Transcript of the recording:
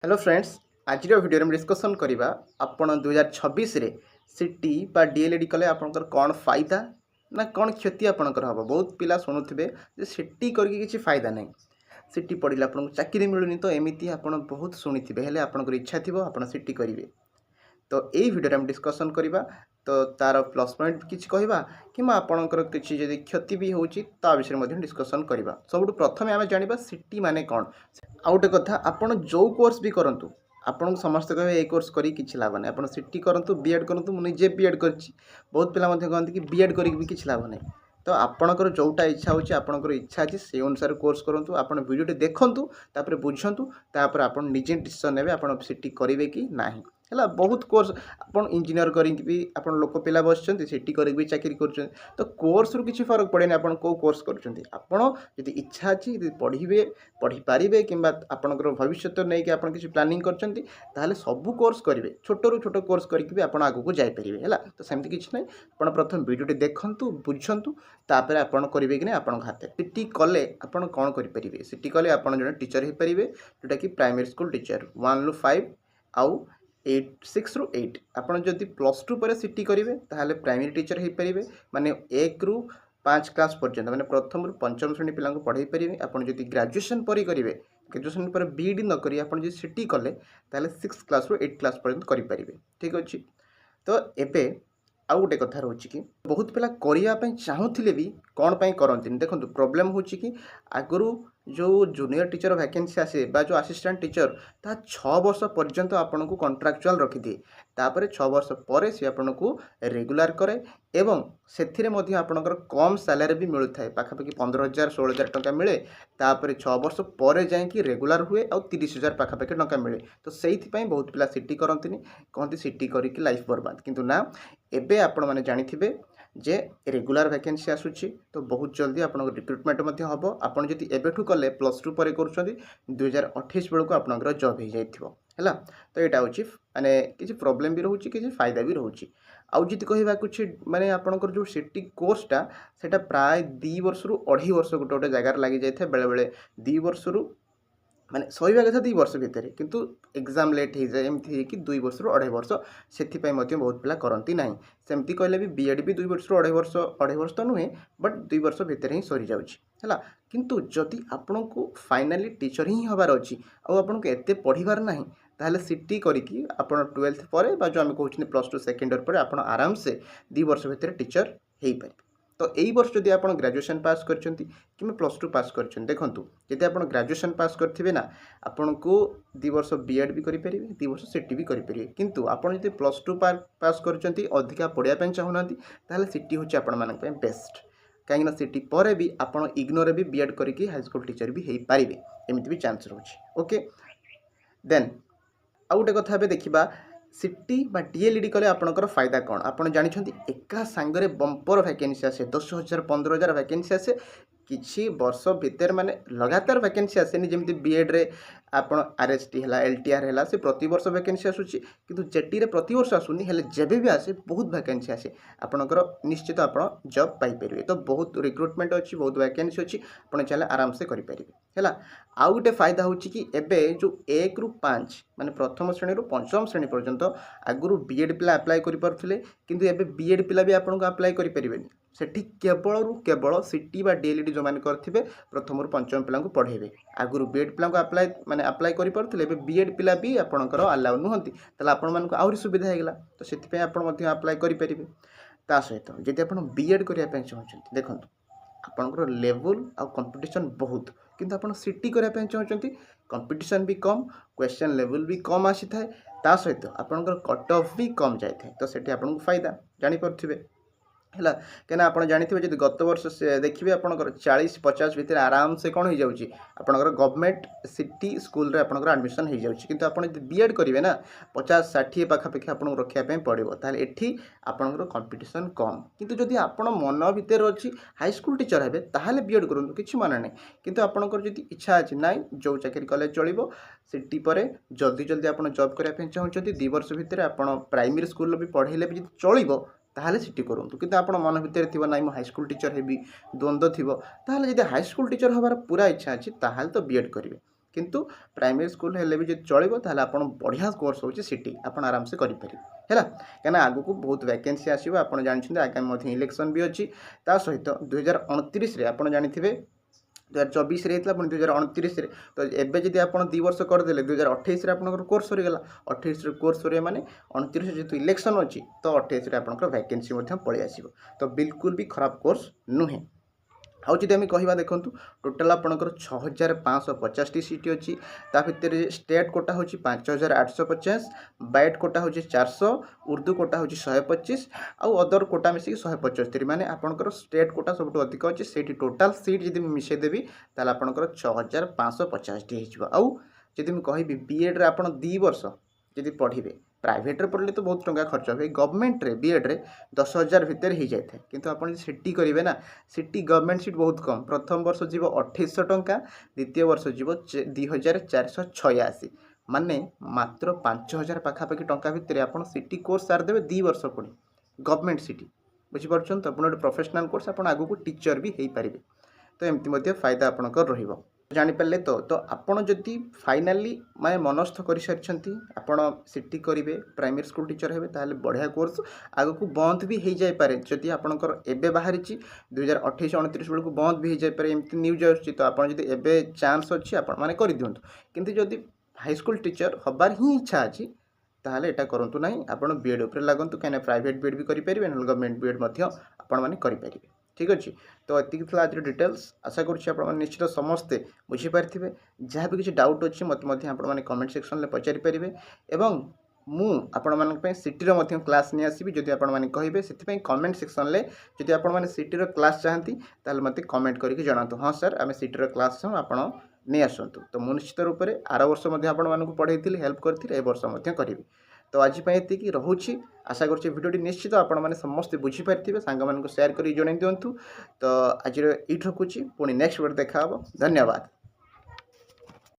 Hello friends आज video में discussion करवा आपण 2026 रे सीटी बा डीएलएडी कले आपनकर कौन फायदा ना कौन क्षति आपनकर हम बहुत पिला शुणुवे सीटी करके किसी फायदा नहीं सीटी पढ़ले आपको चाकरी मिलूनी तो एमती आप बहुत शुणी हेले आपनकर इच्छा थी आप सीटी करेंगे तो यही वीडियो में डिस्कसन करवा तो तार प्लस पॉइंट किसी कहवा कि आपणकर किसी जदि क्षति भी होची ता विषय में डिस्कसन करवा सब प्रथम आम जाना सीटी माने कौन आ गोटे कथा आपड़ जो कोर्स भी करूँ आपन समस्त कहे ये कोर्स करी किसी लाभ नहीं आप सीटी करूँ बीएड करूँ मुझे बीएड कर बहुत पिला कहते कि बीएड करी भी किसी लाभ नहीं तो आपणकर जोटा इच्छा होची आपणकर इच्छा अच्छी से अनुसार कोर्स करूँ आप वीडियो देखूँ तापर बुझंतु तापर आप निजे डिसीजन ने आप सीटी करेंगे कि ना है बहुत कोर्स आप इंजीनियर करेंगे भी आप लोक पिला बस सीटी कर भी चाकरी कर तो कोर्स रु किसी फरक पड़े आप कोर्स कर इच्छा अच्छी पढ़े पढ़ी पारे कि आपंकर भविष्य नहीं कि किसी प्लानिंग कर सबू कोर्स करेंगे छोट रू छोट कोर्स करके आप आगू जापर है तो सेमती किसी ना आप प्रथम वीडियो देखूँ बुझंतु तापर आपड़ करेंगे कि आप हाथ सीटी कले आप कौन करेंगे सीटी कले आप जो टीचर हो पारे जोटा कि प्राइमरी स्कूल टीचर 1 ରୁ 5 आउ 6 ରୁ 8 आप जदि +2 पर सीटी करेंगे ताहले प्राइमरी टीचर हो पारे माने 1 ରୁ 5 क्लास पर्यंत माने प्रथम ରୁ पंचम श्रेणी पिला पढ़ाई पारे आप जदि ग्रेजुएशन पर करेंगे ग्रेजुएशन पर बीईडी न करी आप जो सीटी कले ताहले 6 क्लास ରୁ 8 क्लास पर्यंत करेंगे ठीक अच्छे तो एबे आउ गोटे कथा रोचे कि बहुत पिला करने चाहूले भी कौन पाई करती देखो प्रोब्लेम हो कि आगु जो जूनियर टीचर वैकेंसी आसे बा जो असिस्टेंट टीचर ता 6 वर्ष पर्यंत आपन को कॉन्ट्रैक्चुअल रखिदिए तापर 6 वर्ष पर सी आपन को रेगुलर करे एवं से आपणकर कम सैलरी भी मिलू था पाखापाखि 15,000 16,000 टंका मिले तापर 6 वर्ष पर जाकि रेगुलर हुए और 30,000 पाखापाखि टंका मिले तो से बहुत पिला सीटी करती कहते सीटी करके लाइफ बर्बाद किंतु ना एबे आपण मैंने जानी जे रेगुलर वैकेंसी आसूची तो बहुत जल्दी आप रिक्रुटमेंट हम आपड़ जब एबेठू कले +2 पर कर 2028 बेलू आपंकर जॉब हो जाइए तो यहाँ हूँ माने किसी प्रोब्लेम भी रोचे किसी फायदा भी रोचे आउ जी कहवा कुछ माने आपंकर जो सीटी कोर्सटा से प्राय 2 वर्ष ରୁ 2.5 वर्ष गोटे गोटे जगार लगी जाए बेले बेले 2 वर्ष ରୁ माने सहीवा कथा 2 वर्ष भितर किंतु एग्जाम लेट हो जाए एमती कि 2 वर्ष ରୁ 2.5 वर्ष से बहुत पिला करती ना सेमती कहले भी बीएड भी 2 वर्ष ରୁ 2.5 वर्ष तो नुहे बट 2 वर्ष भितर ही सरी जाऊँगी है किंतु जदि आपन को फाइनाली टीचर ही हबार अच्छी आपन को एत पढ़ार ना ताहले सीटी करके आप 12th पर जो आम कहते +2 सेकेंड इयर पर आप आराम से 2 वर्ष भितर टीचर हो पारे तो यही वर्ष जदि आप ग्रेजुएशन पास कर +2 पास कर देखूँ जब आप ग्रेजुएशन पास करेंगे ना आपन को 2 वर्ष बीएड भी करेंगे 2 वर्ष सीटी भी करेंगे किंतु आपड़ जब +2 पास कर अधिका पढ़ाई चाहूना ताहले सीटी हूँ आप बेस्ट कहीं सीटी पर भी आप इग्नोर भी बीएड करके हाईस्कूल टीचर भी हो पारे एमती भी चांस रोचे ओके देन आउ गोटे कथा देखा सीटी बा डीएलईडी कले आपनकर फायदा कौन आप जानते एका सांगरे बंपर वैकेंसी आसे 10,000 15,000 वैकेंसी आसे किछि वर्ष भितर माने लगातार वैकेंसी आसेनि जमी बीएड रे आप आरएसटी है एलटीआर है से प्रति वर्ष वैकेंसी आसूची किंतु जेटी रे प्रति वर्ष आसुनी हेले जेबे भी आसे बहुत वैकेंसी आसे आपनकर निश्चित आप जॉब पाई परिबे तो बहुत रिक्रुटमेंट अच्छी बहुत वैकेंसी अच्छी आप चाहे आराम से करें है आउ गोटे फायदा हो कि एबे जो 1 ରୁ 5 माने प्रथम श्रेणी ରୁ पंचम श्रेणी पर्यंत आगुरी बीएड पिला अप्लाई करें किंतु एबे बीएड पिला भी आपको अप्लाई करें सेठी केवल सीटी बा डीएलईडी जो मैंने करेंगे प्रथम ରୁ पंचम पिला पढ़ेबे आगुरी बीएड पिला अप्लाई माने अप्लाई करें बीएड पिला भी आपंकर अलाउ नुहति आपको आहरी सुविधा होगा तो से अप्लाई करें ता सहित जब आप बीएड करने चाहते देखो आपंकर लेवल आ कंपटीशन बहुत किंतु आप सीटी करने चाहते कंपटीशन भी कम क्वेश्चन लेवल भी कम आसी था ता सहित आपंकर कट ऑफ भी कम जाए तो सेठी आपको फायदा जानीपे है कहीं आप जानते जब गत वर्ष देखिए आपंकर 40-50 भितर आराम से कौन हो जाऊँगी आपंकर गवर्नमेंट सिटी स्कूल रे आपंकर एडमिशन हो जाऊँगी किंतु आप बीएड करेंगे ना 50-60 पाखापाखि आपको रखापी पड़ो ताहले एठी आपंकर कंपटीशन कम किंतु जदि आप मन भितर अच्छी हाईस्कूल टीचर हे ताहले बीएड करूँ किसी माना नहीं किंतु आपंकर जदि इच्छा अच्छी ना जो चाकरी कले चलो सिटी पर जल्दी जल्दी आप जॉब करने चाहते 2 वर्ष भितर आप प्राइमरी स्कूल भी पढ़ेले भी चलो ताहले सीटी करूँ किंतु आप मन भितर थी ना हाईस्कूल टीचर हेबी द्वंद्व थी ताहले जब हाईस्कूल टीचर हबार पूरा इच्छा अच्छी ताहले तो बीएड करेंगे किंतु प्राइमरी स्कूल हेले भी जब चलो ताहले आपण बढ़िया कोर्स होची सिटी आपण आराम से करि पारि हैला कहना आगु को बहुत वैकेंसी आसीबो आपण जानछिन आगामी मध्ये इलेक्शन भी अछि ता सहित 2029 रे आपण जानिथिबे 2024 रे हेतला पुणी 2029 रे तो एबे जदि आपण 2 वर्ष कर देले 2028 रे आपनकर कोर्स सरी गला 28 रे कोर्स सरी माने 29 जेतु इलेक्शन अछि तो 28 रे आपनकर वैकेंसी मध्ये पळि आसीबो तो बिल्कुल भी खराब कोर्स नुहे आउ जदि आम कहवा देखूँ टोटाल आपंकर 6550 टी सीट अच्छी ता भितर स्टेट कोटा हूँ 5850 बैट कोटा हूँ 400 उर्दू कोटा हूँ 125 आउ अदर कोटा मिसिक 175 माने आपंकर स्टेट कोटा सब अधिक अच्छी से टोटाल सीट जब मिसेदेवी ताल आपंकर 6550 टी हो आउ जदि कहि बीएड रे आप 2 वर्ष जदि पढ़े प्राइवेट रे पढ़ले तो बहुत टंका खर्च हो गवर्नमेंट रे बीएड रे 10,000 भितर हो जाए किंतु आप सीटी करेंगे ना सीटी गवर्नमेंट सीट बहुत कम प्रथम वर्ष जीव 2800 टंका द्वितीय वर्ष जीव 2486 माने मात्र 5000 पाखापाखि टंका भितर आप सीटी कोर्स सारदेवे 2 वर्ष पुणी गवर्नमेंट सीटी बुझीपार तो आप प्रोफेशनल कोर्स आप आगू टीचर भी हो पारे तो एमती फायदा आपंकर रही जानीपारे तो आपड़ जदि फाइनाली माने मनस्थ कर सारी आपड़ सीटी करेंगे प्राइमरी स्कूल टीचर हे ताहले बढ़िया कोर्स आग को बंद भी हो जाए जदि आपंकर एबे बाहरी 2028-29 बेलू बंद भी हो जाए एमती न्यूज आसूँ तो आपड़ जदि एबे चांस अच्छी आपण मैंने कर दिंतु किंतु जदि हाईस्कूल टीचर हबार ही इच्छा अच्छी ताहले एटा करंतु नहीं आपण बीएड उपर लागंतु कहीं प्राइवेट बीएड भी करेंगे ना गवर्नमेंट बीएड आपण मैंने करेंगे ठीक अच्छे तो एतिक था आज डिटेल्स आशा करुँच निश्चित समस्ते बुझीपारे जहाँ भी किसी डाउट अच्छी मत आपने कमेंट सेक्शन में पचारि पारे एवं मु आपण मानी सिटीर क्लास नहीं आसबि जदि आपण माने कहिबे से कमेंट सेक्शन में जदि आपण माने सिटीर क्लास चाहती ताल मते कमेंट करके जनातु हाँ सर आम सिटीर क्लास आपण नहीं आसतु तो मु निश्चित रूप से आर वर्ष आपको पढ़ाई हेल्प करी ए वर्ष करी तो आज ये रोचे आशा करुँचे भिडियोटी निश्चित आपण मैंने समस्ते बुझीपारे सांग मान शेयर कर जन दिंतु तो आज ये रखुच्छी पुणी नेक्स्ट वीडियो देखा धन्यवाद।